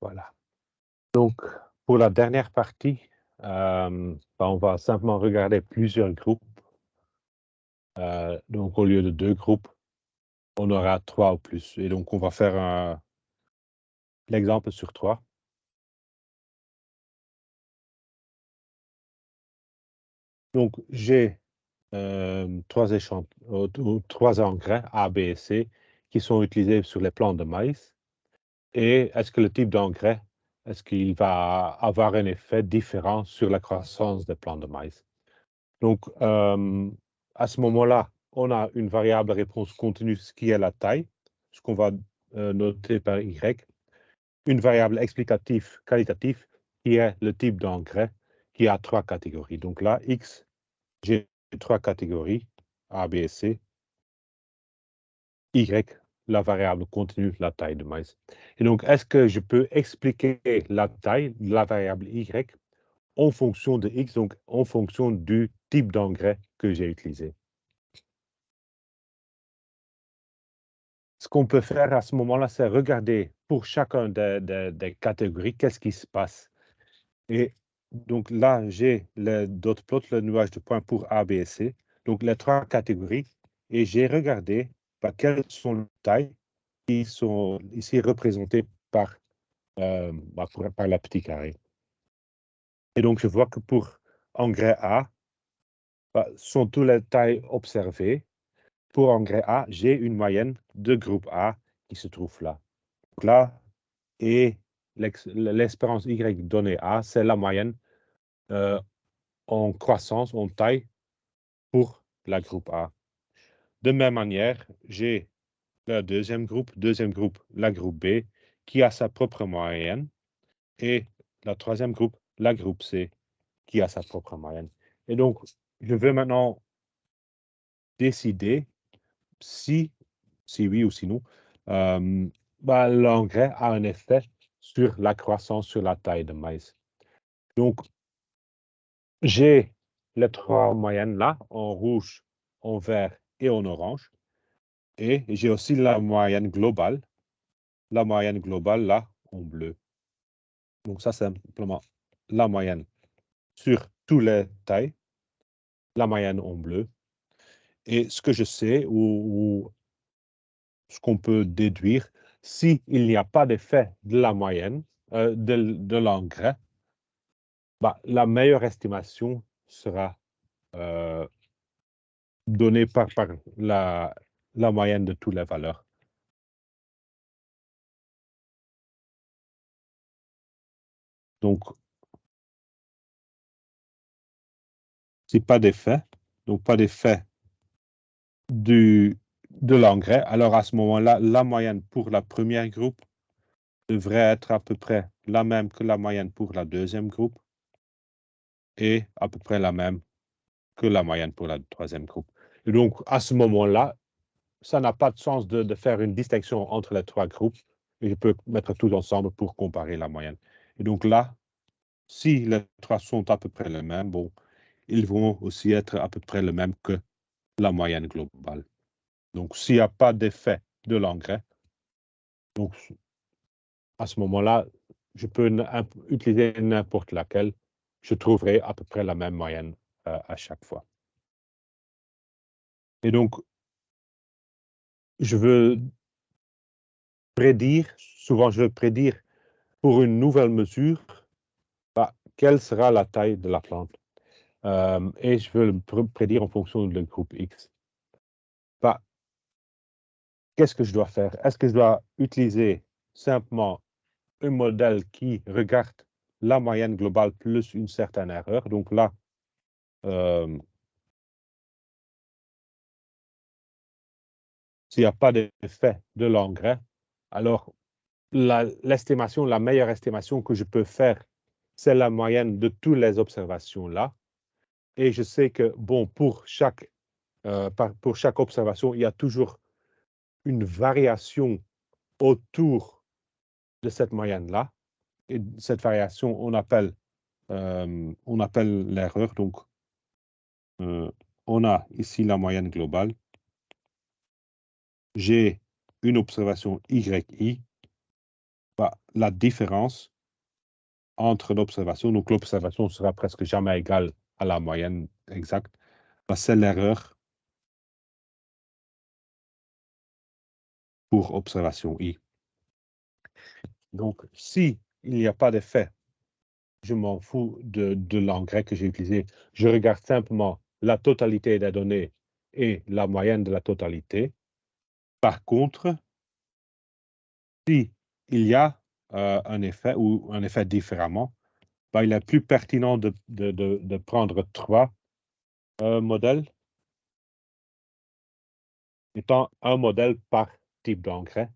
Voilà. Donc, pour la dernière partie, on va simplement regarder plusieurs groupes. Donc, au lieu de 2 groupes, on aura 3 ou plus. Et donc, on va faire l'exemple sur 3. Donc, j'ai 3 engrais A, B et C qui sont utilisés sur les plants de maïs. Et est-ce que le type d'engrais, est-ce qu'il va avoir un effet différent sur la croissance des plants de maïs? Donc, à ce moment-là, on a une variable réponse continue, ce qui est la taille, ce qu'on va noter par Y. Une variable explicative qualitative, qui est le type d'engrais, qui a 3 catégories. Donc là, X, j'ai 3 catégories, A, B et C. Y, la variable continue, la taille de maïs. Et donc, est-ce que je peux expliquer la taille de la variable Y en fonction de X, donc en fonction du type d'engrais que j'ai utilisé? Ce qu'on peut faire à ce moment-là, c'est regarder pour chacun des catégories, qu'est-ce qui se passe. Et donc là, j'ai le dot plot, le nuage de points pour A, B et C, donc les 3 catégories, et j'ai regardé quelles sont les tailles qui sont ici représentées par, par la petit carré. Et donc, je vois que pour engrais A, sont toutes les tailles observées. Pour engrais A, j'ai une moyenne de groupe A qui se trouve là. Donc là, et l'espérance Y donnée A, c'est la moyenne en croissance, en taille pour la groupe A. De même manière, j'ai le deuxième groupe, la groupe B, qui a sa propre moyenne, et la troisième groupe, la groupe C, qui a sa propre moyenne. Et donc, je veux maintenant décider si oui ou si non, l'engrais a un effet sur la croissance, sur la taille de maïs. Donc, j'ai les 3 moyennes là, en rouge, en vert et en orange. Et j'ai aussi la moyenne globale là, en bleu. Donc ça, c'est simplement la moyenne sur toutes les tailles, la moyenne en bleu. Et ce que je sais, ou ce qu'on peut déduire, s'il n'y a pas d'effet de la moyenne, de l'engrais, la meilleure estimation sera donnée par la moyenne de toutes les valeurs. Donc, si pas d'effet, donc pas d'effet de l'engrais, alors à ce moment-là, la moyenne pour la première groupe devrait être à peu près la même que la moyenne pour la deuxième groupe et à peu près la même que la moyenne pour la troisième groupe. Et donc, à ce moment-là, ça n'a pas de sens de faire une distinction entre les 3 groupes, et je peux mettre tout ensemble pour comparer la moyenne. Et donc là, si les 3 sont à peu près les mêmes, bon, ils vont aussi être à peu près les mêmes que la moyenne globale. Donc, s'il n'y a pas d'effet de l'engrais, donc à ce moment-là, je peux utiliser n'importe laquelle, je trouverai à peu près la même moyenne à chaque fois. Et donc, je veux prédire, souvent je veux prédire pour une nouvelle mesure, quelle sera la taille de la plante. Et je veux le prédire en fonction du groupe X. Qu'est-ce que je dois faire? Est-ce que je dois utiliser simplement un modèle qui regarde la moyenne globale plus une certaine erreur? Donc là, s'il n'y a pas d'effet de l'engrais, alors l'estimation, la meilleure estimation que je peux faire, c'est la moyenne de toutes les observations là. Et je sais que, bon, pour chaque observation, il y a toujours une variation autour de cette moyenne-là. Et cette variation, on appelle l'erreur. Donc, on a ici la moyenne globale. J'ai une observation YI la différence entre l'observation, donc l'observation sera presque jamais égale à la moyenne exacte, c'est l'erreur pour observation I. Donc, si il n'y a pas d'effet, je m'en fous de l'engrais que j'ai utilisé. Je regarde simplement la totalité des données et la moyenne de la totalité. Par contre, si il y a un effet ou un effet différemment, il est plus pertinent de prendre 3 modèles, étant un modèle par type d'engrais,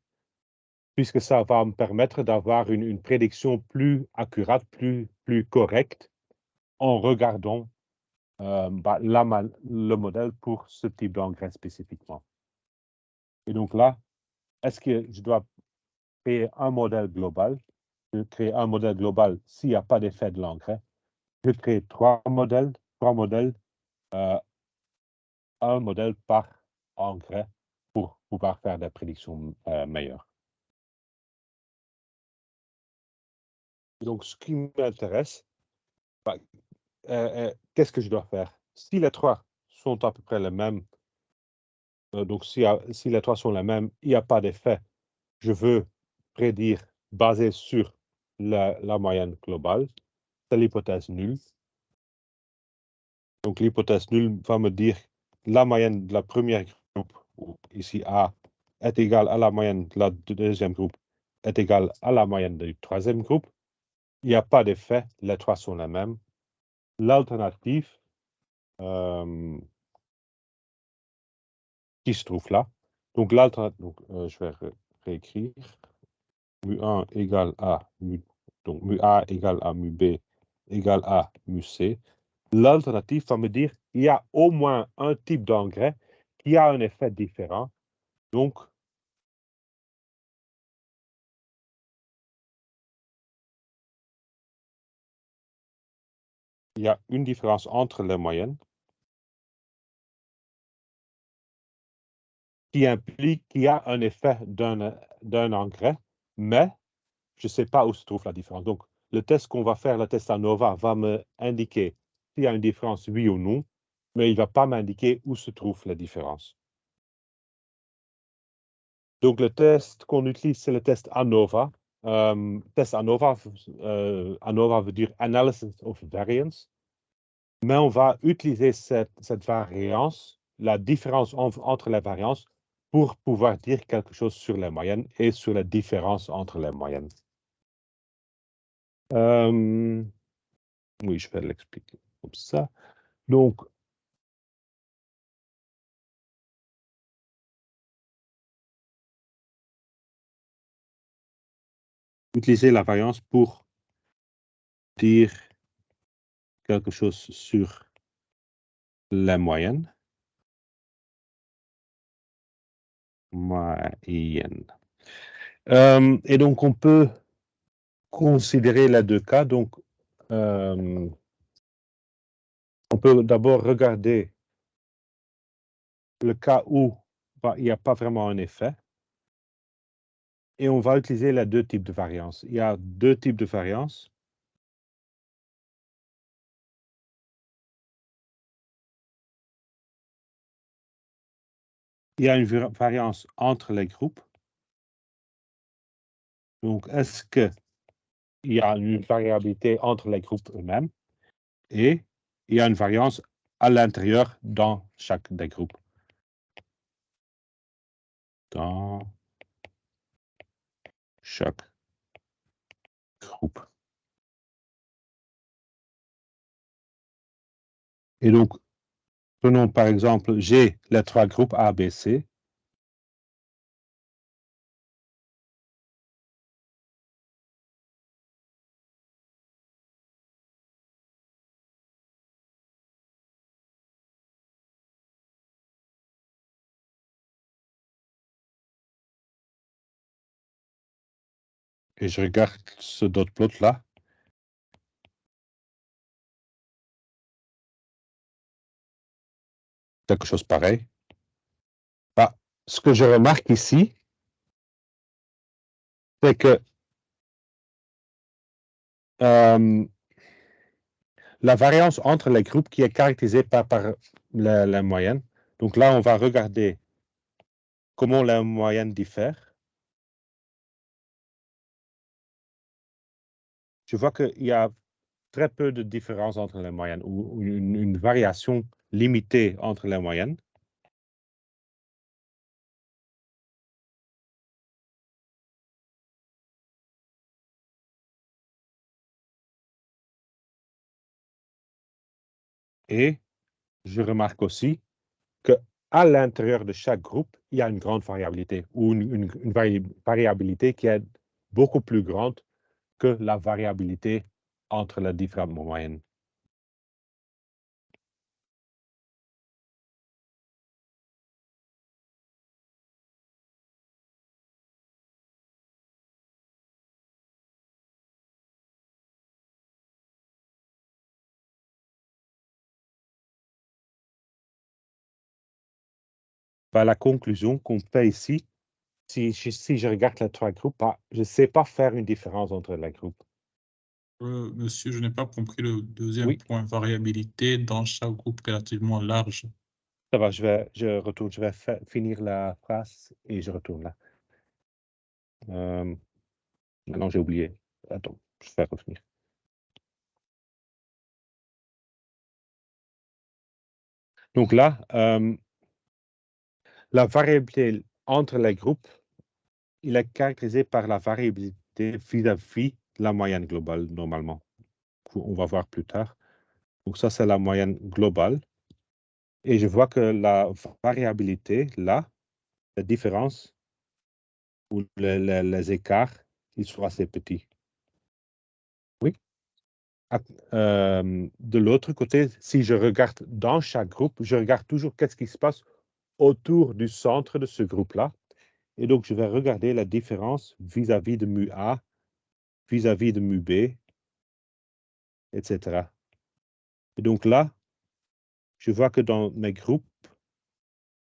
puisque ça va me permettre d'avoir une prédiction plus accurate, plus correcte, en regardant le modèle pour ce type d'engrais spécifiquement. Et donc là, est-ce que je dois créer un modèle global? Je crée un modèle global s'il n'y a pas d'effet de l'engrais. Je crée 3 modèles, un modèle par engrais pour pouvoir faire des prédictions meilleures. Donc, ce qui m'intéresse, qu'est-ce que je dois faire? Si les 3 sont à peu près les mêmes, donc si les 3 sont les mêmes, il n'y a pas d'effet, je veux prédire basé sur la moyenne globale, c'est l'hypothèse nulle. Donc, l'hypothèse nulle va me dire la moyenne de la première groupe, ici A, est égale à la moyenne de la deuxième groupe, est égale à la moyenne du troisième groupe. Il n'y a pas d'effet, les 3 sont les mêmes. L'alternative qui se trouve là, donc l'alternative, je vais réécrire, mu1 égale à donc mu A égale à mu B égale à mu C. L'alternative va me dire il y a au moins un type d'engrais qui a un effet différent. Donc, il y a une différence entre les moyennes qui implique qu'il y a un effet d'un engrais, mais je ne sais pas où se trouve la différence. Donc, le test qu'on va faire, le test ANOVA, va me indiquer s'il y a une différence, oui ou non, mais il ne va pas m'indiquer où se trouve la différence. Donc, le test qu'on utilise, c'est le test ANOVA. Test ANOVA, ANOVA veut dire Analysis of Variance. Mais on va utiliser cette variance, la différence entre les variances, pour pouvoir dire quelque chose sur les moyennes et sur la différence entre les moyennes. Oui, je vais l'expliquer comme ça. Donc, utiliser la variance pour dire quelque chose sur les moyennes. Et donc, on peut considérer les deux cas. Donc, on peut d'abord regarder le cas où il n'y a pas vraiment un effet. Et on va utiliser les 2 types de variance. Il y a 2 types de variance. Il y a une variance entre les groupes. Donc, est-ce qu'il y a une variabilité entre les groupes eux-mêmes? Et il y a une variance à l'intérieur dans chaque des groupes. Dans chaque groupe. Et donc, prenons par exemple, j'ai les 3 groupes A, B, C. Et je regarde ce dot plot là. Quelque chose pareil. Ce que je remarque ici, c'est que la variance entre les groupes qui est caractérisée par la moyenne. Donc là, on va regarder comment la moyenne diffère. Je vois qu'il y a très peu de différence entre les moyennes ou une variation limitée entre les moyennes. Et je remarque aussi qu'à l'intérieur de chaque groupe, il y a une grande variabilité ou une variabilité qui est beaucoup plus grande que la variabilité entre les différentes moyennes. La conclusion qu'on fait ici, si je regarde les trois groupes, je ne sais pas faire une différence entre les groupes. Monsieur, je n'ai pas compris le deuxième Oui. point, variabilité dans chaque groupe relativement large. Ça va, je retourne, je vais finir la phrase et je retourne là. Maintenant, j'ai oublié. Attends, je vais revenir. Donc là, la variabilité entre les groupes, il est caractérisé par la variabilité vis-à-vis de la moyenne globale, normalement. On va voir plus tard. Donc ça, c'est la moyenne globale. Et je vois que la variabilité, là, la différence ou les écarts, ils sont assez petits. Oui. De l'autre côté, si je regarde dans chaque groupe, je regarde toujours qu'est-ce qui se passe autour du centre de ce groupe-là. Et donc, je vais regarder la différence vis-à-vis de mu A, vis-à-vis de mu B, etc. Et donc là, je vois que dans mes groupes,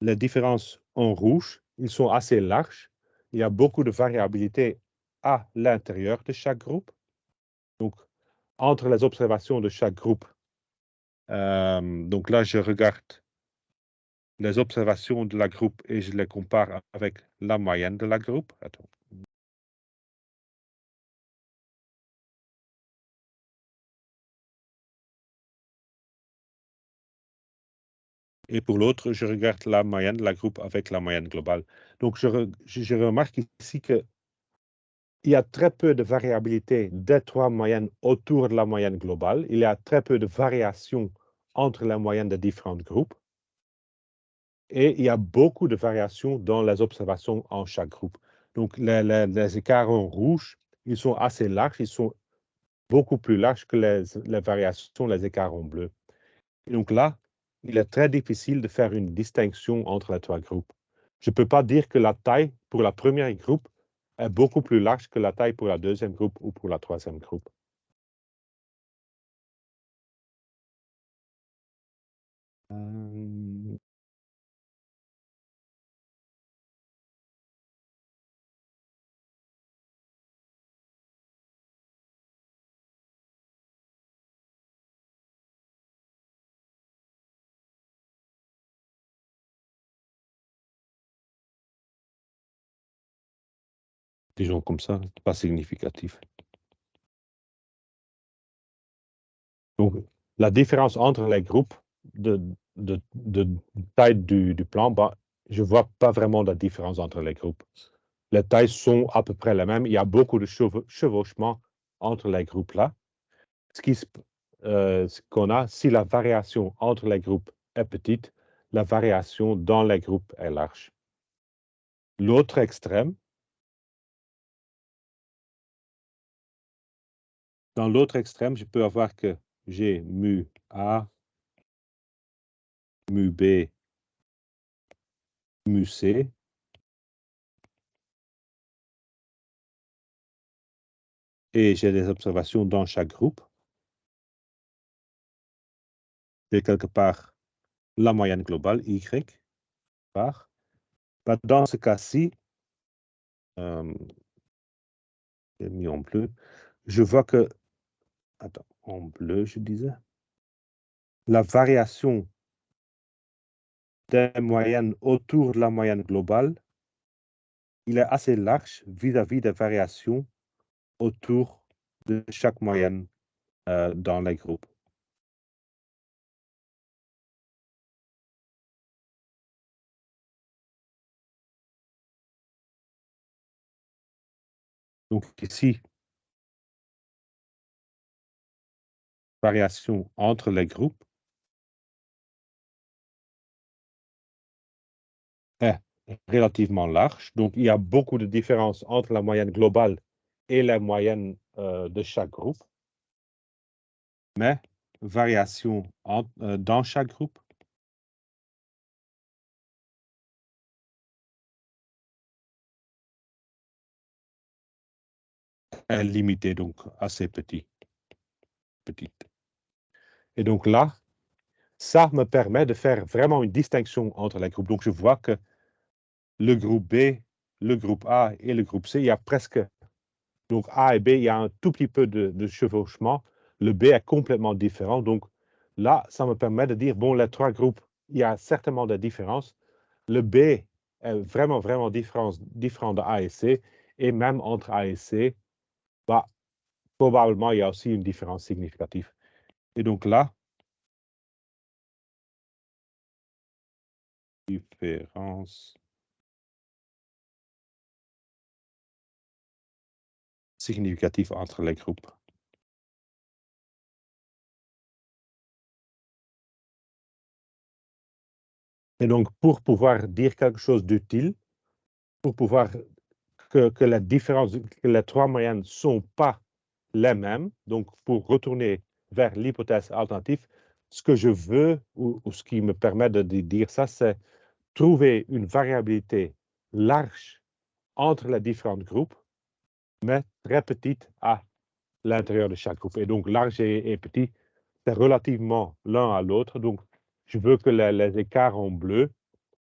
les différences en rouge, ils sont assez larges. Il y a beaucoup de variabilité à l'intérieur de chaque groupe. Donc, entre les observations de chaque groupe, donc là, je regarde les observations de la groupe et je les compare avec la moyenne de la groupe. Attends. Et pour l'autre, je regarde la moyenne de la groupe avec la moyenne globale. Donc, je remarque ici qu'il y a très peu de variabilité des trois moyennes autour de la moyenne globale. Il y a très peu de variations entre les moyennes des différents groupes. Et il y a beaucoup de variations dans les observations en chaque groupe. Donc, les écarts en rouge, ils sont assez larges. Ils sont beaucoup plus larges que les variations, les écarts en bleu. Et donc là, il est très difficile de faire une distinction entre les trois groupes. Je ne peux pas dire que la taille pour la première groupe est beaucoup plus large que la taille pour la deuxième groupe ou pour la troisième groupe. Disons comme ça, pas significatif. Donc, la différence entre les groupes de taille du plan, je ne vois pas vraiment de différence entre les groupes. Les tailles sont à peu près les mêmes. Il y a beaucoup de chevauchement entre les groupes là. Ce qu'on a, si la variation entre les groupes est petite, la variation dans les groupes est large. L'autre extrême, dans l'autre extrême, je peux avoir que j'ai mu A, mu B, mu C. Et j'ai des observations dans chaque groupe. J'ai quelque part la moyenne globale, Y, par. Dans ce cas-ci, j'ai mis en bleu, je vois que attends, en bleu, je disais. La variation des moyennes autour de la moyenne globale, il est assez large vis-à-vis des variations autour de chaque moyenne dans les groupes. Donc ici, variation entre les groupes est relativement large. Donc il y a beaucoup de différences entre la moyenne globale et la moyenne de chaque groupe. Mais variation dans chaque groupe est limitée, donc assez petite. Et donc là, ça me permet de faire vraiment une distinction entre les groupes. Donc je vois que le groupe B, le groupe A et le groupe C, il y a presque, donc A et B, il y a un tout petit peu de chevauchement. Le B est complètement différent. Donc là, ça me permet de dire, bon, les trois groupes, il y a certainement des différences. Le B est vraiment, vraiment différent de A et C. Et même entre A et C, bah, probablement, il y a aussi une différence significative. Et donc là, différence significative entre les groupes. Et donc, pour pouvoir dire quelque chose d'utile, pour pouvoir que la différence, que les trois moyennes ne sont pas les mêmes, donc pour retourner vers l'hypothèse alternative, ce que je veux, ou ce qui me permet de dire ça, c'est trouver une variabilité large entre les différents groupes, mais très petite à l'intérieur de chaque groupe. Et donc, large et petit, c'est relativement l'un à l'autre. Donc, je veux que les écarts en bleu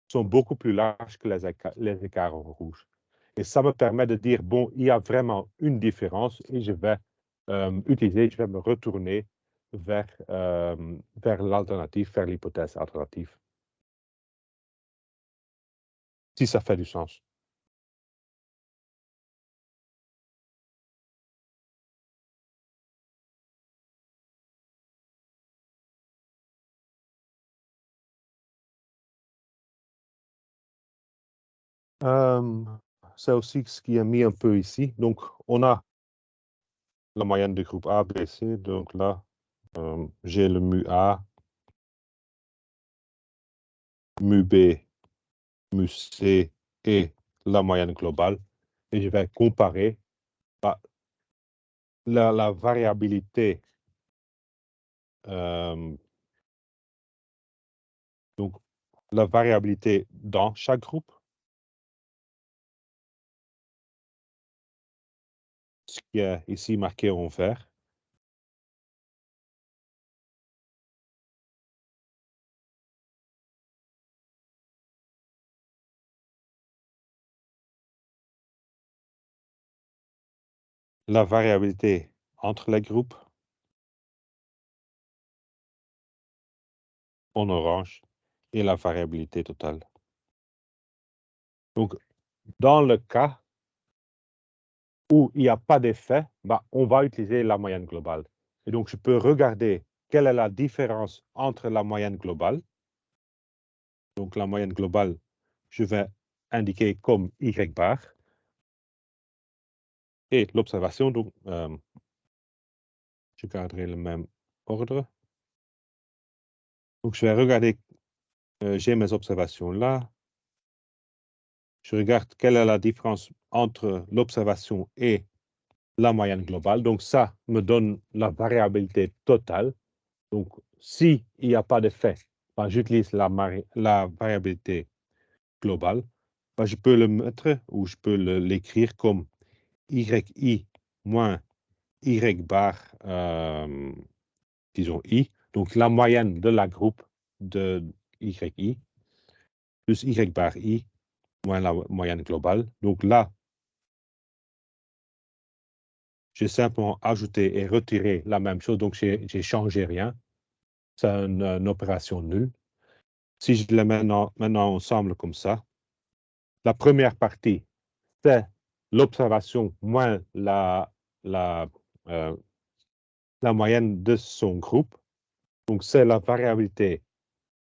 sont beaucoup plus larges que les écarts en rouge. Et ça me permet de dire, bon, il y a vraiment une différence et je vais je vais me retourner vers l'alternative, vers l'hypothèse alternative. Si ça fait du sens. C'est aussi ce qui est mis un peu ici. Donc, on a la moyenne du groupe A, B, C. Donc là, j'ai le mu A, mu B, mu C et la moyenne globale. Et je vais comparer la variabilité. Donc, la variabilité dans chaque groupe, ce qui est ici marqué en vert. La variabilité entre les groupes en orange et la variabilité totale. Donc, dans le cas où il n'y a pas d'effet, on va utiliser la moyenne globale. Et donc, je peux regarder quelle est la différence entre la moyenne globale. Donc, la moyenne globale, je vais indiquer comme Y bar. Et l'observation, donc, je garderai le même ordre. Donc, je vais regarder, j'ai mes observations là. Je regarde quelle est la différence entre l'observation et la moyenne globale. Donc, ça me donne la variabilité totale. Donc, s'il n'y a pas d'effet, j'utilise la variabilité globale. Je peux le mettre ou je peux l'écrire comme YI moins Y bar, disons I. Donc, la moyenne de la groupe de YI plus Y bar I moins la moyenne globale. Donc là, j'ai simplement ajouté et retiré la même chose, donc j'ai changé rien. C'est une opération nulle. Si je les mets maintenant ensemble comme ça, la première partie, c'est l'observation moins la moyenne de son groupe. Donc, c'est la variabilité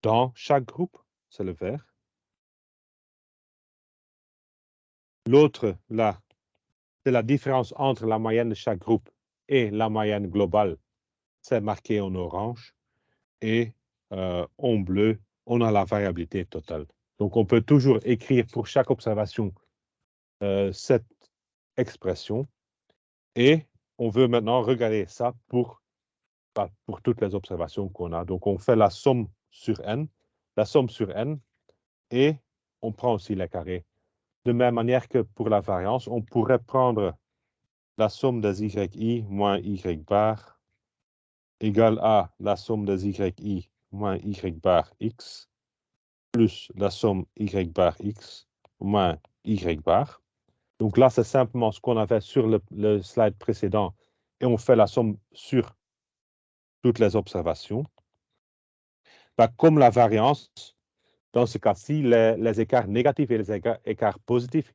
dans chaque groupe, c'est le vert. L'autre, là, c'est la différence entre la moyenne de chaque groupe et la moyenne globale, c'est marqué en orange. Et en bleu, on a la variabilité totale. Donc, on peut toujours écrire pour chaque observation cette expression. Et on veut maintenant regarder ça pour toutes les observations qu'on a. Donc, on fait la somme sur n, et on prend aussi les carrés. De même manière que pour la variance, on pourrait prendre la somme des yi moins y bar égale à la somme des yi moins y bar x plus la somme y bar x moins y bar. Donc là, c'est simplement ce qu'on avait sur le slide précédent et on fait la somme sur toutes les observations. Comme la variance, dans ce cas-ci, les écarts négatifs et les écarts positifs,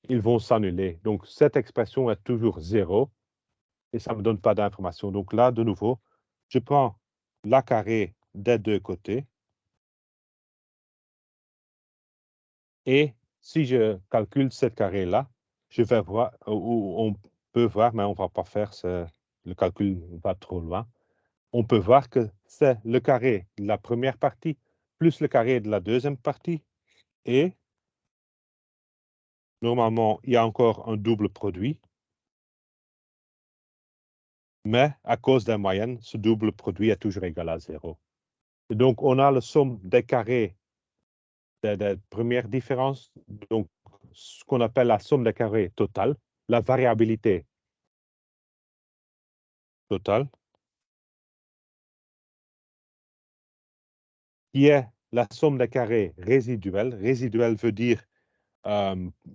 ils vont s'annuler. Donc, cette expression est toujours 0 et ça ne me donne pas d'information. Donc là, de nouveau, je prends la carré des deux côtés et si je calcule cette carré-là, je vais voir, ou on peut voir, mais on ne va pas faire, le calcul va trop loin. On peut voir que c'est le carré de la première partie plus le carré de la deuxième partie et normalement, il y a encore un double produit. Mais à cause des moyennes, ce double produit est toujours égal à 0. Et donc, on a la somme des carrés des premières différences, donc ce qu'on appelle la somme des carrés totale, la variabilité totale, qui est la somme des carrés résiduels. Résiduel veut dire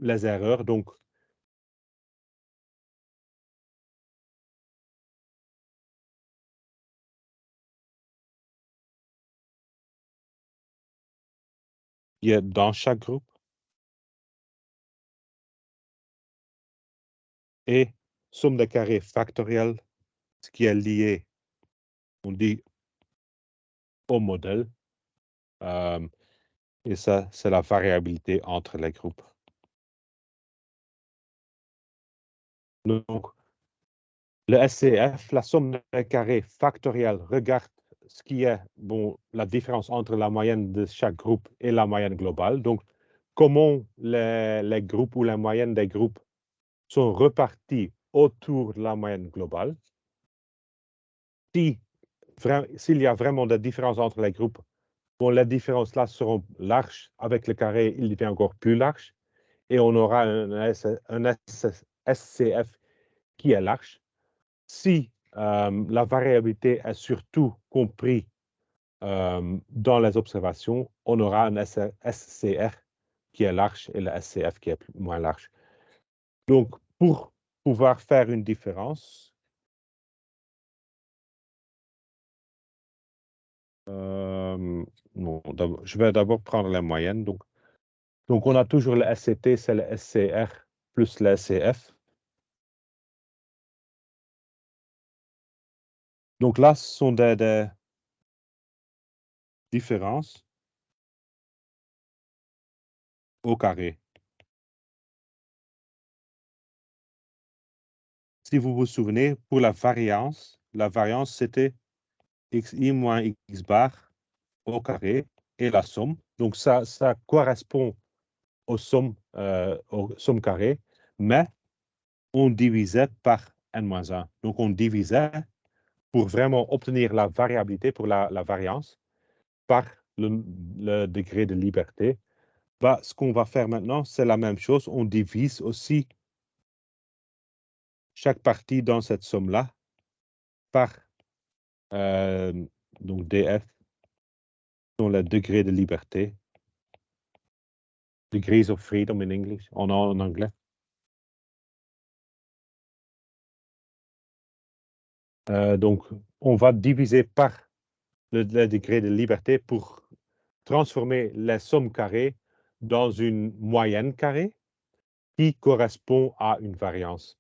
les erreurs, donc qui est dans chaque groupe. Et somme des carrés factoriels, ce qui est lié, on dit, au modèle. Et ça, c'est la variabilité entre les groupes. Donc, le SCF, la somme des carrés factoriels, regarde ce qui est la différence entre la moyenne de chaque groupe et la moyenne globale. Donc, comment les groupes ou la moyenne des groupes sont repartis autour de la moyenne globale. S'il y a vraiment des différences entre les groupes, les différences là seront larges. Avec le carré, il devient encore plus large. Et on aura un SCF qui est large. Si la variabilité est surtout comprise dans les observations, on aura un SCR qui est large et le SCF qui est moins large. Donc, pour pouvoir faire une différence, je vais d'abord prendre la moyenne. Donc, on a toujours le SCT, c'est le SCR plus le SCF. Donc là, ce sont des différences au carré. Si vous vous souvenez, pour la variance c'était xi moins x bar au carré et la somme. Donc ça correspond aux sommes carrées, mais on divisait par n-1. Donc on divisait pour vraiment obtenir la variabilité pour la variance par le degré de liberté. Ce qu'on va faire maintenant, c'est la même chose. On divise aussi chaque partie dans cette somme-là par donc df, dans le degré de liberté. Degrees of freedom en anglais. Donc, on va diviser par le degré de liberté pour transformer les sommes carrées dans une moyenne carrée qui correspond à une variance.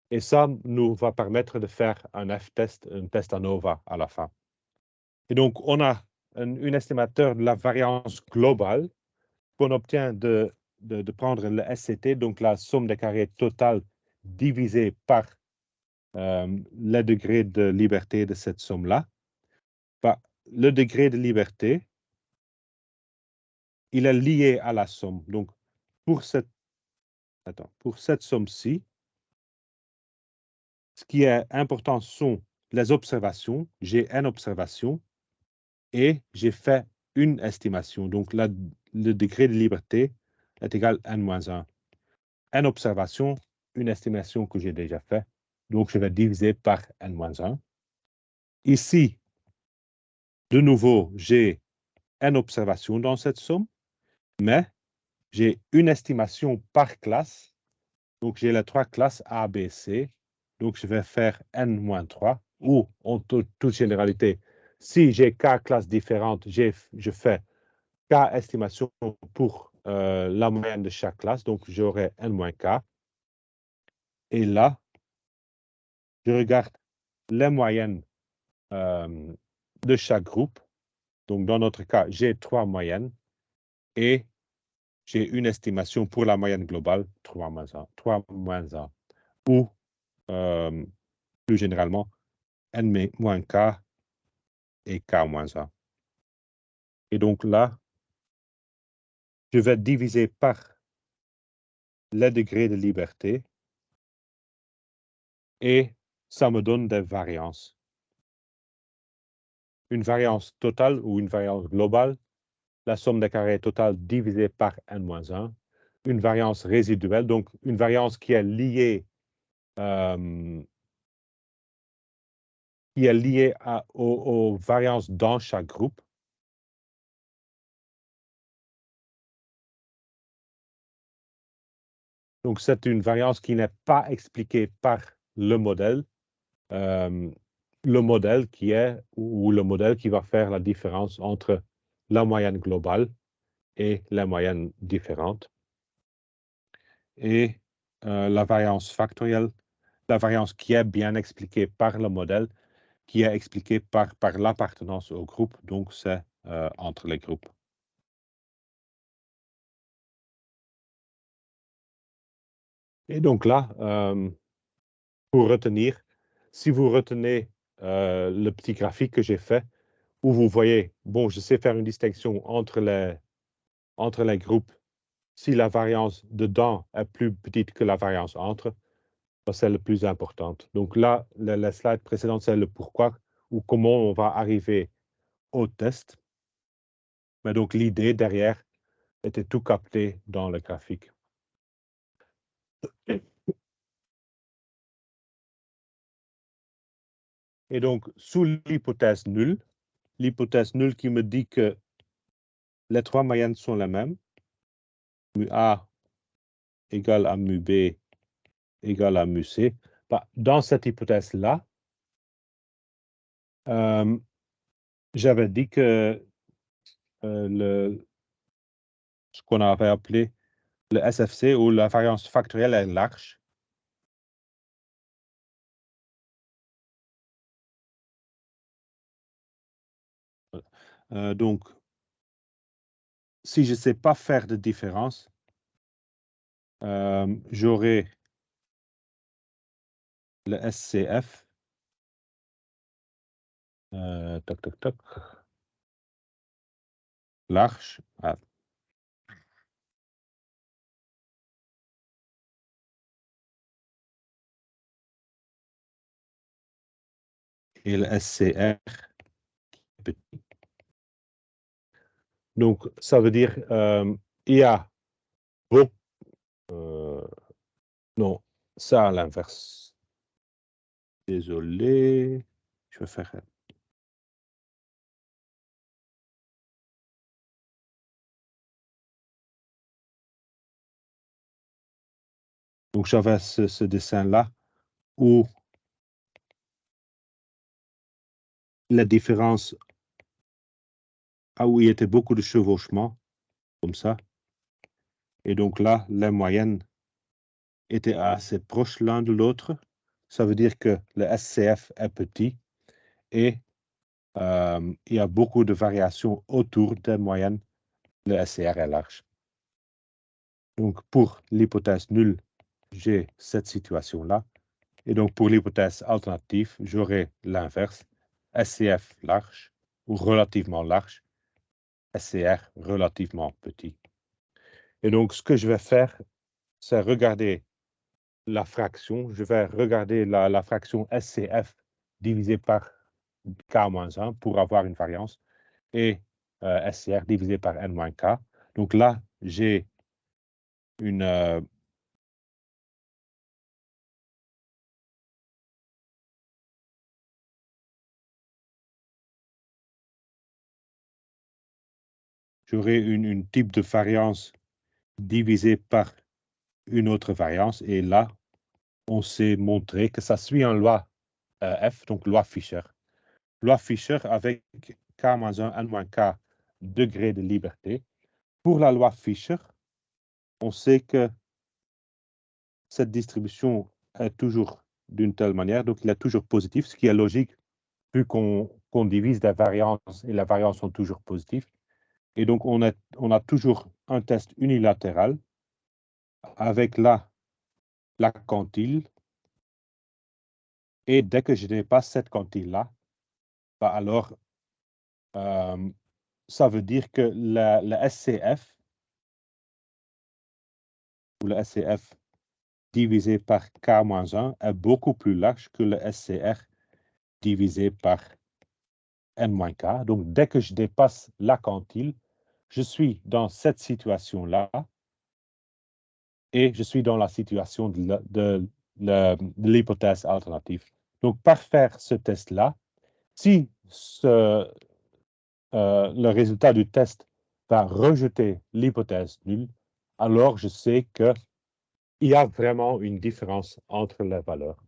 Et ça nous va permettre de faire un F-test, un test ANOVA à la fin. Et donc, on a un estimateur de la variance globale qu'on obtient de prendre le SCT, donc la somme des carrés totale divisée par le degré de liberté de cette somme-là. Bah, le degré de liberté, il est lié à la somme. Donc, pour cette somme-ci, ce qui est important sont les observations. J'ai n observations et j'ai fait une estimation. Donc, là, le degré de liberté est égal à n-1. N observations, une estimation que j'ai déjà faite. Donc, je vais diviser par n-1. Ici, de nouveau, j'ai n observations dans cette somme, mais j'ai une estimation par classe. Donc, j'ai les 3 classes A, B, C. Donc, je vais faire n-3, ou en toute généralité, si j'ai K classes différentes, je fais K estimation pour la moyenne de chaque classe. Donc, j'aurai n-K. Et là, je regarde les moyennes de chaque groupe. Donc, dans notre cas, j'ai 3 moyennes et j'ai une estimation pour la moyenne globale, 3 moins 1, ou plus généralement, n-K et K moins 1. Et donc là, je vais diviser par les degrés de liberté et ça me donne des variances. Une variance totale ou une variance globale, la somme des carrés totale divisée par n-1, une variance résiduelle, donc une variance qui est liée aux variances dans chaque groupe. Donc, c'est une variance qui n'est pas expliquée par le modèle. Le modèle qui va faire la différence entre la moyenne globale et la moyenne différente. Et la variance factorielle, la variance qui est bien expliquée par le modèle, qui est expliquée par l'appartenance au groupe, donc c'est entre les groupes. Et donc là, pour retenir, si vous retenez le petit graphique que j'ai fait, où vous voyez, bon, je sais faire une distinction entre les groupes. Si la variance dedans est plus petite que la variance entre, c'est le plus important. Donc là, la slide précédente, c'est le pourquoi ou comment on va arriver au test. Mais donc l'idée derrière était tout capté dans le graphique. Et donc, sous l'hypothèse nulle qui me dit que les 3 moyennes sont les mêmes, mu A égale à mu B égale à mu C, bah, dans cette hypothèse-là, j'avais dit que ce qu'on avait appelé le SFC ou la variance factorielle est large. Donc, si je ne sais pas faire de différence, j'aurai le SCF. Toc, toc, toc. Large. Ah. Et le SCR petit. Donc, ça veut dire il y a beaucoup. Non, ça à l'inverse. Désolé. Je vais faire. Donc, j'avais ce dessin-là où la différence où il y était beaucoup de chevauchement, comme ça. Et donc là, les moyennes étaient assez proches l'un de l'autre. Ça veut dire que le SCF est petit et il y a beaucoup de variations autour des moyennes. Le SCR est large. Donc, pour l'hypothèse nulle, j'ai cette situation-là. Et donc, pour l'hypothèse alternative, j'aurai l'inverse. SCF large ou relativement large, SCR relativement petit. Et donc, ce que je vais faire, c'est regarder la fraction. Je vais regarder la fraction SCF divisée par K-1 pour avoir une variance et SCR divisé par N-K. Donc là, j'ai une j'aurai une type de variance divisée par une autre variance. Et là, on s'est montré que ça suit une loi F, donc loi Fischer. Loi Fischer avec K-1, N-K degré de liberté. Pour la loi Fischer, on sait que cette distribution est toujours d'une telle manière, donc il est toujours positif, ce qui est logique vu qu'on divise des variances et les variances sont toujours positives. Et donc, on a toujours un test unilatéral avec la quantile. Et dès que je dépasse cette quantile-là, bah alors, ça veut dire que le SCF, ou le SCF divisé par K-1 est beaucoup plus large que le SCR divisé par N-K. Donc, dès que je dépasse la quantile, je suis dans cette situation-là et je suis dans la situation de l'hypothèse alternative. Donc, par faire ce test-là, si le résultat du test va rejeter l'hypothèse nulle, alors je sais qu'il y a vraiment une différence entre les valeurs.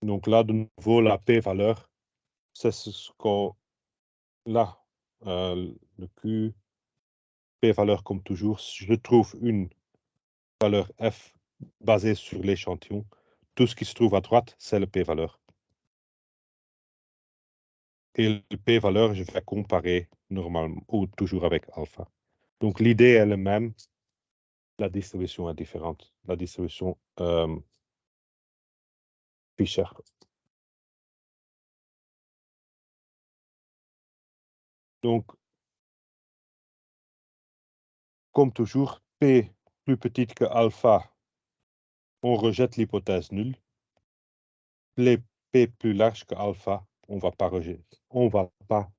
Donc là, de nouveau, la p-valeur, c'est ce qu'on... Là, le Q, p-valeur comme toujours, je trouve une valeur f basée sur l'échantillon. Tout ce qui se trouve à droite, c'est le p-valeur. Et le p-valeur, je vais comparer normalement ou toujours avec alpha. Donc l'idée est la même, la distribution est différente. La distribution Fischer. Donc, comme toujours, P plus petite que alpha, on rejette l'hypothèse nulle. Les P plus large que alpha, on va pas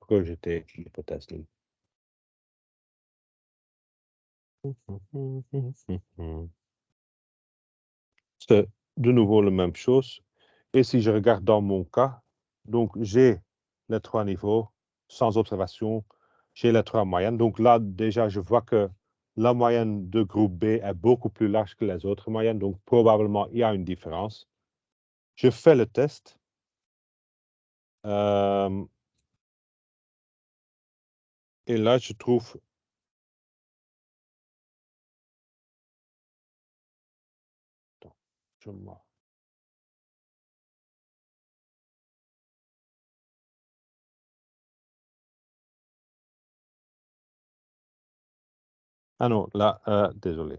rejeter l'hypothèse nulle. C'est de nouveau la même chose. Et si je regarde dans mon cas, donc j'ai les trois niveaux sans observation, j'ai les trois moyennes. Donc là, déjà, je vois que la moyenne de groupe B est beaucoup plus large que les autres moyennes. Donc probablement, il y a une différence. Je fais le test. Et là, je trouve... Attends, Ah non, là, désolé.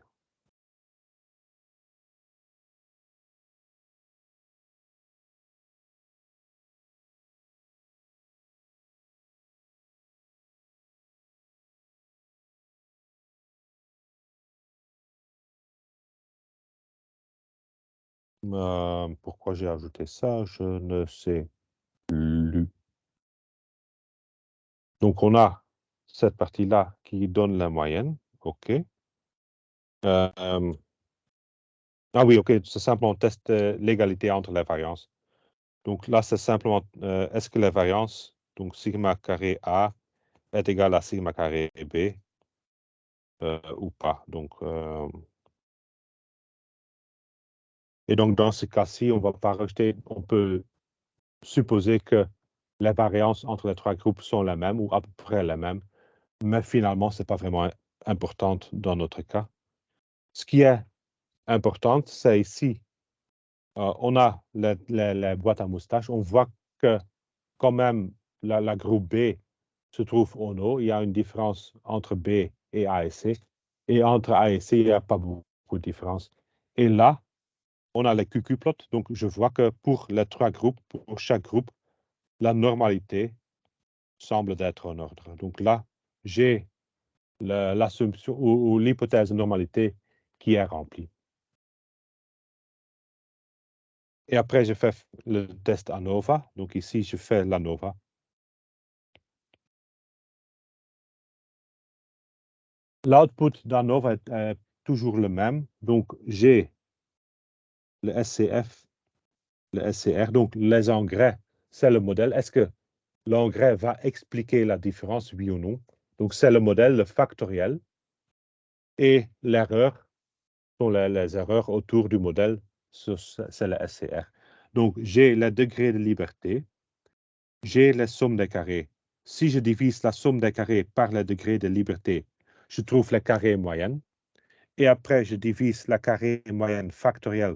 Pourquoi j'ai ajouté ça? Je ne sais plus. Donc, on a cette partie-là qui donne la moyenne. OK. Ah oui, OK. C'est simplement on teste l'égalité entre les variances. Donc là, c'est simplement est-ce que la variance, donc sigma carré A, est égal à sigma carré B ou pas. Donc, Et donc, dans ce cas-ci, on ne va pas rejeter, on peut supposer que les variances entre les trois groupes sont les mêmes ou à peu près les mêmes, mais finalement, ce n'est pas vraiment important dans notre cas. Ce qui est important, c'est ici, on a les boîtes à moustaches, on voit que quand même, la groupe B se trouve en haut. Il y a une différence entre B et A et C. Et entre A et C, il n'y a pas beaucoup de différence. Et là, on a les QQ-plots. Donc, je vois que pour les trois groupes, pour chaque groupe, la normalité semble être en ordre. Donc là, j'ai l'assumption ou l'hypothèse de normalité qui est remplie. Et après, je fais le test ANOVA. Donc ici, je fais l'ANOVA. L'output d'ANOVA est toujours le même. Donc, j'ai le SCF, le SCR. Donc, les engrais, c'est le modèle. Est-ce que l'engrais va expliquer la différence, oui ou non? Donc, c'est le modèle, le factoriel. Et l'erreur sont les erreurs autour du modèle, c'est le SCR. Donc, j'ai le degré de liberté. J'ai la somme des carrés. Si je divise la somme des carrés par le degré de liberté, je trouve la carré moyenne. Et après, je divise la carré moyenne factorielle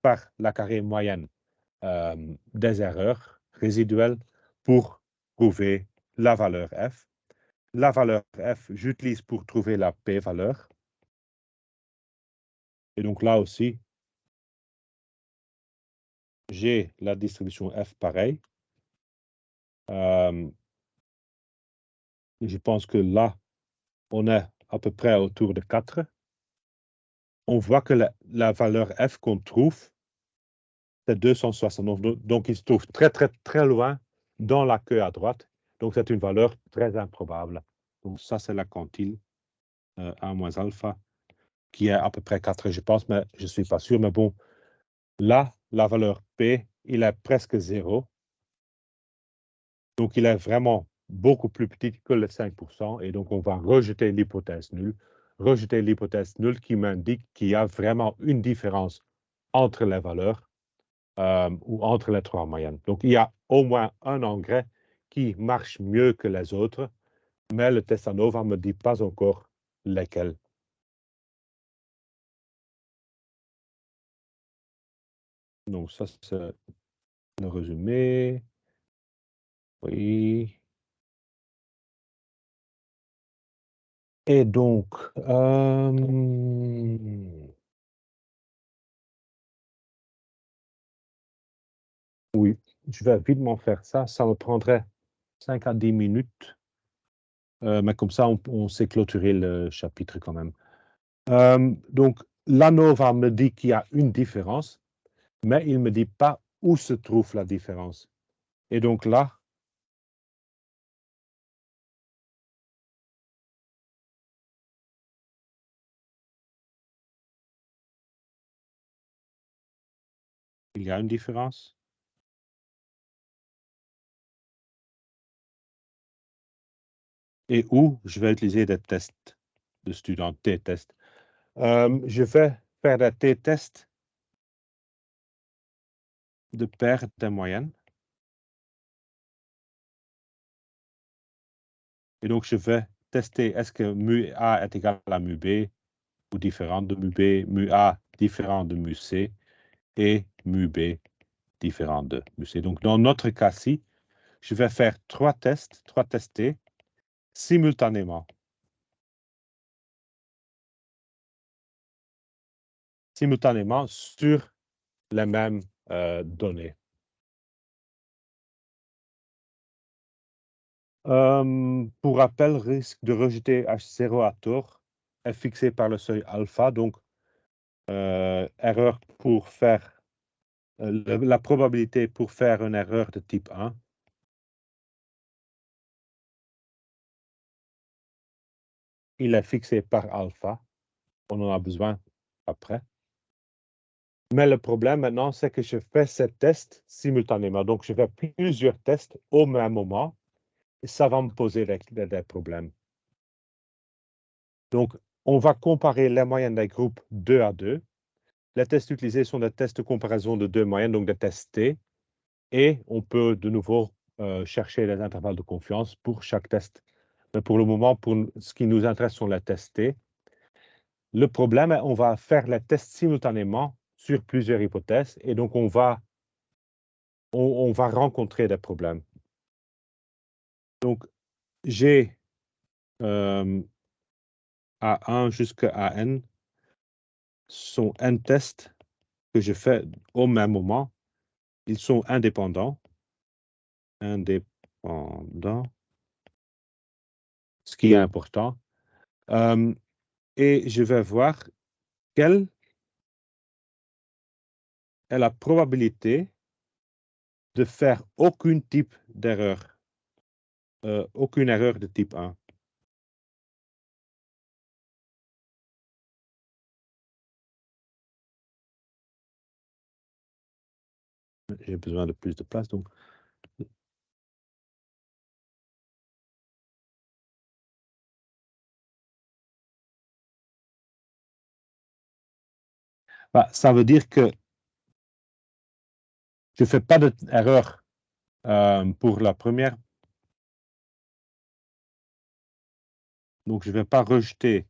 par la carré moyenne des erreurs résiduelles pour trouver la valeur f. La valeur f, j'utilise pour trouver la p-valeur. Et donc là aussi, j'ai la distribution f pareil. Je pense que là, on est à peu près autour de 4. On voit que la valeur f qu'on trouve, c'est 269. Donc, il se trouve très, très, très loin dans la queue à droite. Donc, c'est une valeur très improbable. Donc, ça, c'est la quantile 1 moins alpha, qui est à peu près 4, je pense, mais je ne suis pas sûr. Mais bon, là, la valeur P, il est presque 0. Donc, il est vraiment beaucoup plus petit que le 5%. Et donc, on va rejeter l'hypothèse nulle. Rejeter l'hypothèse nulle qui m'indique qu'il y a vraiment une différence entre les valeurs ou entre les trois moyennes. Donc, il y a au moins un engrais qui marche mieux que les autres, mais le test ANOVA ne me dit pas encore lesquels. Donc, ça, c'est le résumé. Oui. Et donc, oui, je vais rapidement faire ça. Ça me prendrait 5 à 10 minutes. Mais comme ça, on sait clôturer le chapitre quand même. Donc, l'ANOVA me dit qu'il y a une différence, mais il ne me dit pas où se trouve la différence. Et donc là, il y a une différence. Et où je vais utiliser des tests de students, t-tests. Je vais faire des t-tests de paire des moyennes. Et donc, je vais tester est-ce que mu A est égal à mu B ou différent de mu B, mu A différent de mu C et mu B différent de mu C. Donc, dans notre cas-ci, je vais faire 3 tests T, simultanément. Simultanément sur les mêmes données. Pour rappel, risque de rejeter H0 à tort est fixé par le seuil alpha. Donc, erreur pour faire la probabilité pour faire une erreur de type 1. Il est fixé par alpha. On en a besoin après. Mais le problème maintenant, c'est que je fais ces tests simultanément. Donc, je fais plusieurs tests au même moment. Et ça va me poser des problèmes. Donc, on va comparer les moyennes des groupes 2 à 2. Les tests utilisés sont des tests de comparaison de deux moyennes, donc des tests T. Et on peut de nouveau chercher les intervalles de confiance pour chaque test. Mais pour le moment, pour ce qui nous intéresse sont les tests T. Le problème est qu'on va faire les tests simultanément sur plusieurs hypothèses et donc on va rencontrer des problèmes. Donc, j'ai A1 jusqu'à N sont N tests que je fais au même moment. Ils sont indépendants. Indépendants. Ce qui est important. Et je vais voir quelle est la probabilité de faire aucun type d'erreur. Aucune erreur de type 1. J'ai besoin de plus de place, donc. Bah, ça veut dire que je ne fais pas d'erreur pour la première. Donc, je ne vais pas rejeter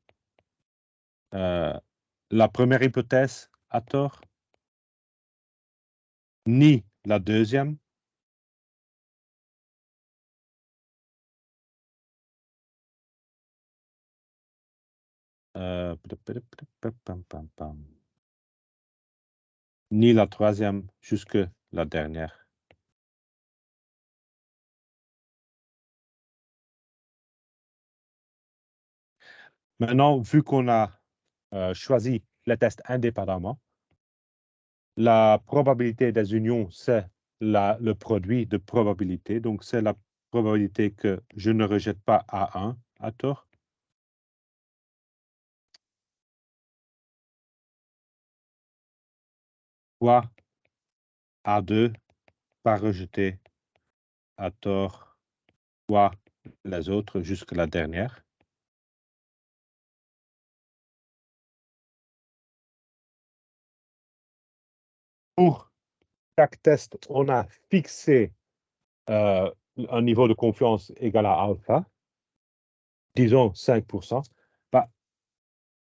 la première hypothèse à tort, ni la deuxième. Ni la troisième jusque la dernière. Maintenant, vu qu'on a choisi les tests indépendamment, la probabilité des unions, c'est le produit de probabilité. Donc, c'est la probabilité que je ne rejette pas A1 à tort. Fois A2 pas rejeté à tort, fois les autres jusqu'à la dernière. Pour chaque test, on a fixé un niveau de confiance égal à alpha, disons 5%. Bah,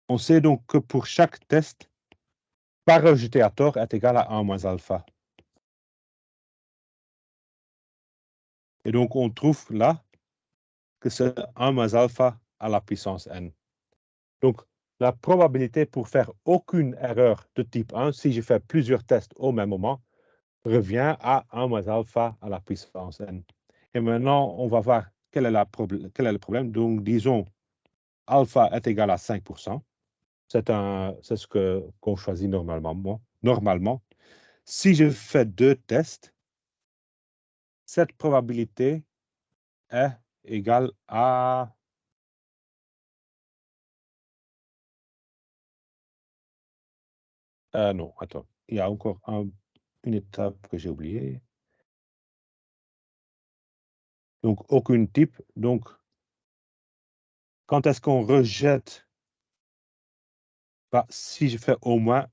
on sait donc que pour chaque test, pas rejeté à tort est égal à 1 moins alpha. Et donc, on trouve là que c'est 1 moins alpha à la puissance n. Donc, la probabilité pour faire aucune erreur de type 1, si je fais plusieurs tests au même moment, revient à 1 moins alpha à la puissance n. Et maintenant, on va voir quel est le problème. Donc, disons, alpha est égal à 5%. C'est ce qu'on choisit normalement. Si je fais deux tests, cette probabilité est égale à... non, attends. Il y a encore une étape que j'ai oubliée. Donc, aucun type. Donc, quand est-ce qu'on rejette? Bah, si je fais au moins...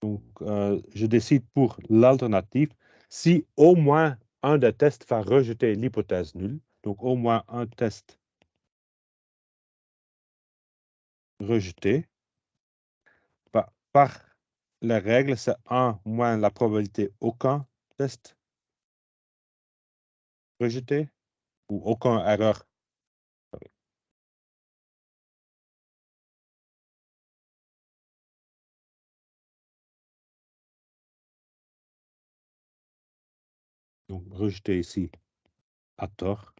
Donc, je décide pour l'alternative. Si au moins un des tests va rejeter l'hypothèse nulle, donc au moins un test rejeté, bah, par les règles, c'est 1 moins la probabilité aucun test rejeté ou aucun erreur. Donc, rejeté ici à tort.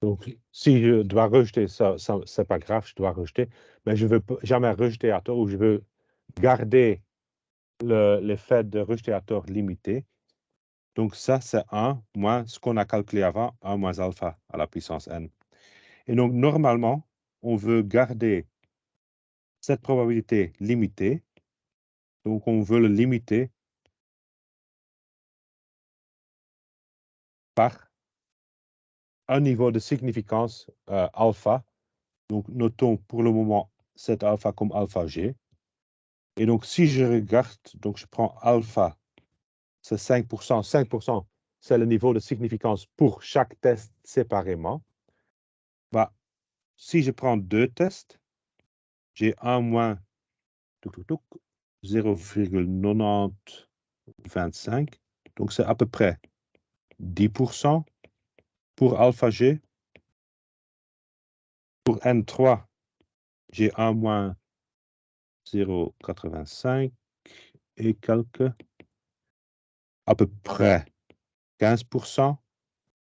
Donc, si je dois rejeter ça c'est pas grave, je dois rejeter, mais je ne veux jamais rejeter à tort ou je veux garder l'effet de rejeter à tort limité. Donc, ça, c'est 1 moins ce qu'on a calculé avant, 1 moins alpha à la puissance n. Et donc, normalement, on veut garder cette probabilité limitée. Donc, on veut le limiter par un niveau de significance alpha. Donc, notons pour le moment cet alpha comme alpha G. Et donc, si je regarde, donc je prends alpha, c'est 5%. 5%, c'est le niveau de significance pour chaque test séparément. Bah, si je prends deux tests, j'ai 1 moins 0,9025. Donc, c'est à peu près 10% pour alpha G. Pour N3, j'ai 1 moins 0,85 et quelques, à peu près 15%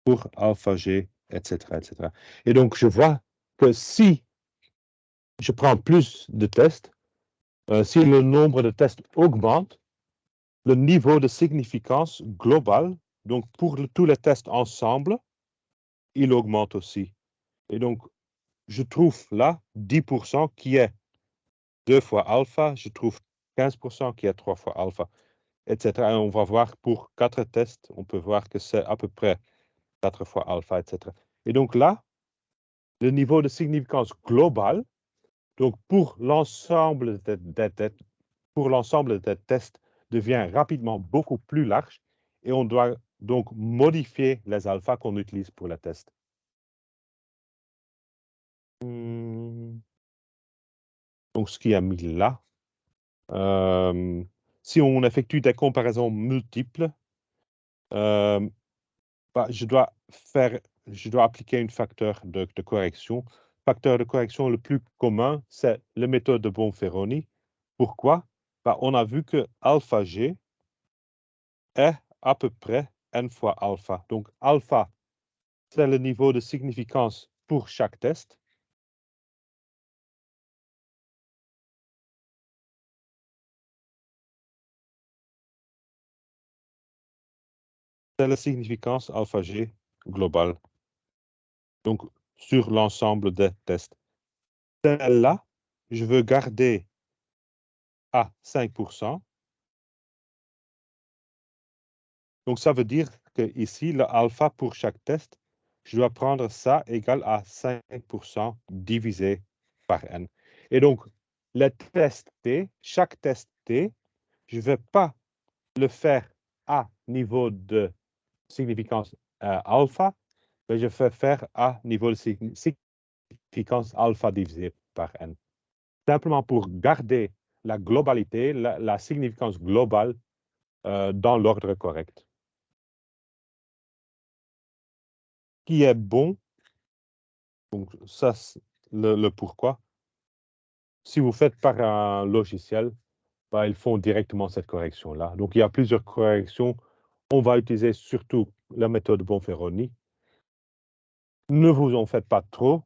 pour alpha G, etc., etc. Et donc, je vois que si je prends plus de tests, si le nombre de tests augmente, le niveau de significance global, donc pour tous les tests ensemble, il augmente aussi. Et donc, je trouve là 10% qui est 2 fois alpha, je trouve 15% qui est 3 fois alpha, etc. Et on va voir pour 4 tests, on peut voir que c'est à peu près 4 fois alpha, etc. Et donc là, le niveau de significance global, donc pour l'ensemble des tests, devient rapidement beaucoup plus large et on doit donc modifier les alphas qu'on utilise pour les tests. Donc, ce qui est mis là, si on effectue des comparaisons multiples, je dois appliquer un facteur de correction. Facteur de correction le plus commun, c'est la méthode de Bonferroni. Pourquoi? On a vu que alpha G est à peu près n fois alpha. Donc, alpha, c'est le niveau de significance pour chaque test. C'est la significance alpha G globale. Donc, sur l'ensemble des tests. Celle-là, je veux garder à 5%. Donc, ça veut dire que ici, le alpha pour chaque test, je dois prendre ça égal à 5% divisé par n. Et donc, le test T, chaque test T, je ne vais pas le faire à niveau de significance alpha, mais je vais faire à niveau de significance alpha divisé par n. Simplement pour garder la globalité, la significance globale dans l'ordre correct. Qui est bon, donc ça, le pourquoi. Si vous faites par un logiciel, ils font directement cette correction-là. Donc, il y a plusieurs corrections. On va utiliser surtout la méthode Bonferroni. Ne vous en faites pas trop.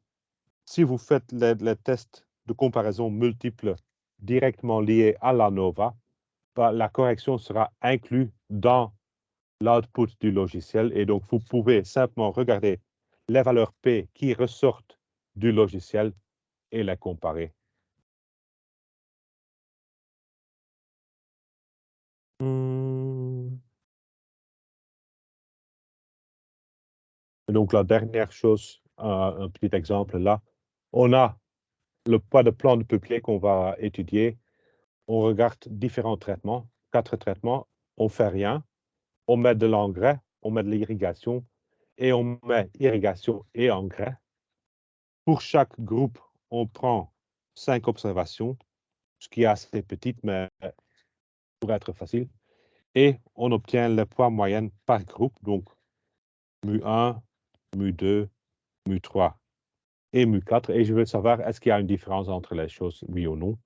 Si vous faites les tests de comparaison multiples directement liés à l'ANOVA, la correction sera inclue dans l'output du logiciel. Et donc, vous pouvez simplement regarder les valeurs P qui ressortent du logiciel et les comparer. Et donc, la dernière chose, un petit exemple là, on a le poids de plan de peuplé qu'on va étudier. On regarde différents traitements, 4 traitements, on fait rien, on met de l'engrais, on met de l'irrigation et on met irrigation et engrais. Pour chaque groupe, on prend 5 observations, ce qui est assez petit, mais pour être facile. Et on obtient le poids moyen par groupe, donc mu1, mu2, mu3 et mu4. Et je veux savoir, est-ce qu'il y a une différence entre les choses, oui ou non.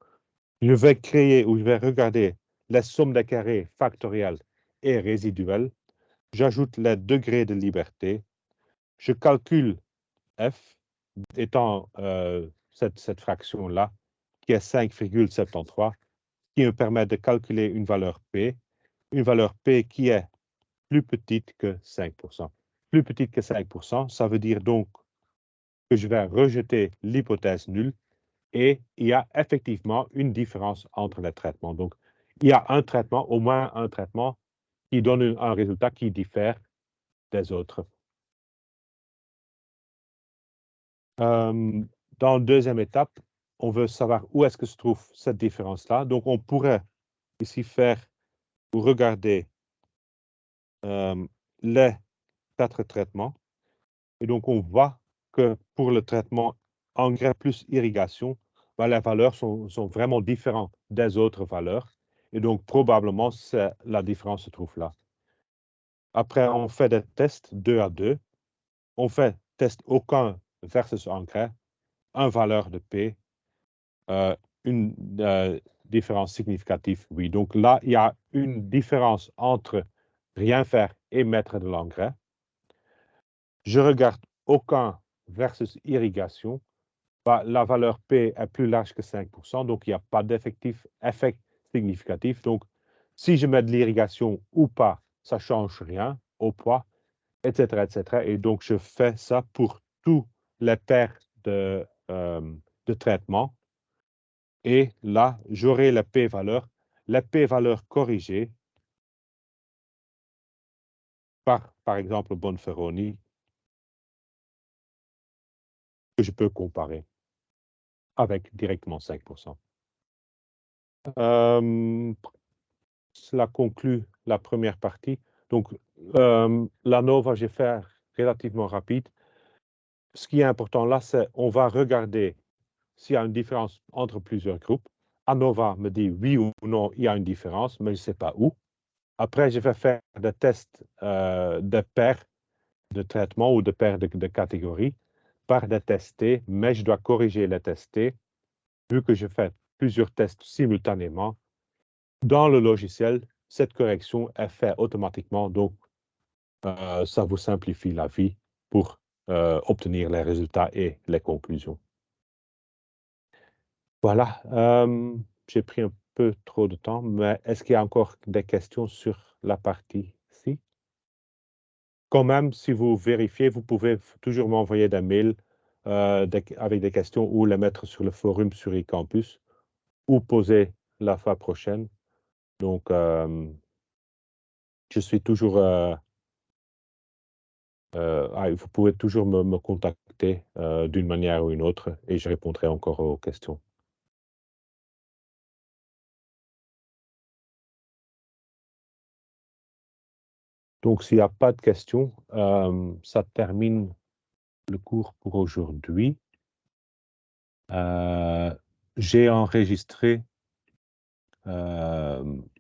Je vais créer ou je vais regarder les sommes des carrés factorielles et résiduelles. J'ajoute les degrés de liberté. Je calcule f étant cette fraction-là, qui est 5,73, qui me permet de calculer une valeur P qui est plus petite que 5%. Plus petite que 5%, ça veut dire donc que je vais rejeter l'hypothèse nulle et il y a effectivement une différence entre les traitements. Donc, il y a un traitement, au moins un traitement, qui donne un résultat qui diffère des autres. Dans la deuxième étape, on veut savoir où est-ce que se trouve cette différence-là. Donc, on pourrait ici faire ou regarder les 4 traitements. Et donc, on voit que pour le traitement engrais plus irrigation, les valeurs sont vraiment différentes des autres valeurs. Et donc, probablement, la différence se trouve là. Après, on fait des tests 2 à 2. On fait test aucun versus engrais, une valeur de P, une différence significative, oui. Donc là, il y a une différence entre rien faire et mettre de l'engrais. Je regarde aucun versus irrigation. La valeur P est plus large que 5%, donc il n'y a pas d'effet significatif. Donc, si je mets de l'irrigation ou pas, ça ne change rien au poids, etc., etc. Et donc, je fais ça pour tous les paires de traitement. Et là, j'aurai la p-valeur corrigée par exemple, Bonferroni, que je peux comparer avec directement 5%. Cela conclut la première partie. Donc, l'ANOVA, j'ai fait relativement rapide. Ce qui est important là, c'est on va regarder s'il y a une différence entre plusieurs groupes. ANOVA me dit oui ou non, il y a une différence, mais je ne sais pas où. Après, je vais faire des tests de paires de traitement ou de paires de catégories par des tests T, mais je dois corriger les tests T. Vu que je fais plusieurs tests simultanément, dans le logiciel, cette correction est faite automatiquement, donc ça vous simplifie la vie pour obtenir les résultats et les conclusions. Voilà, j'ai pris un peu trop de temps, mais est-ce qu'il y a encore des questions sur la partie-ci? Quand même, si vous vérifiez, vous pouvez toujours m'envoyer des mails avec des questions ou les mettre sur le forum sur eCampus ou poser la fois prochaine. Donc, je suis toujours... vous pouvez toujours me contacter d'une manière ou une autre et je répondrai encore aux questions. Donc, s'il n'y a pas de questions, ça termine le cours pour aujourd'hui. J'ai enregistré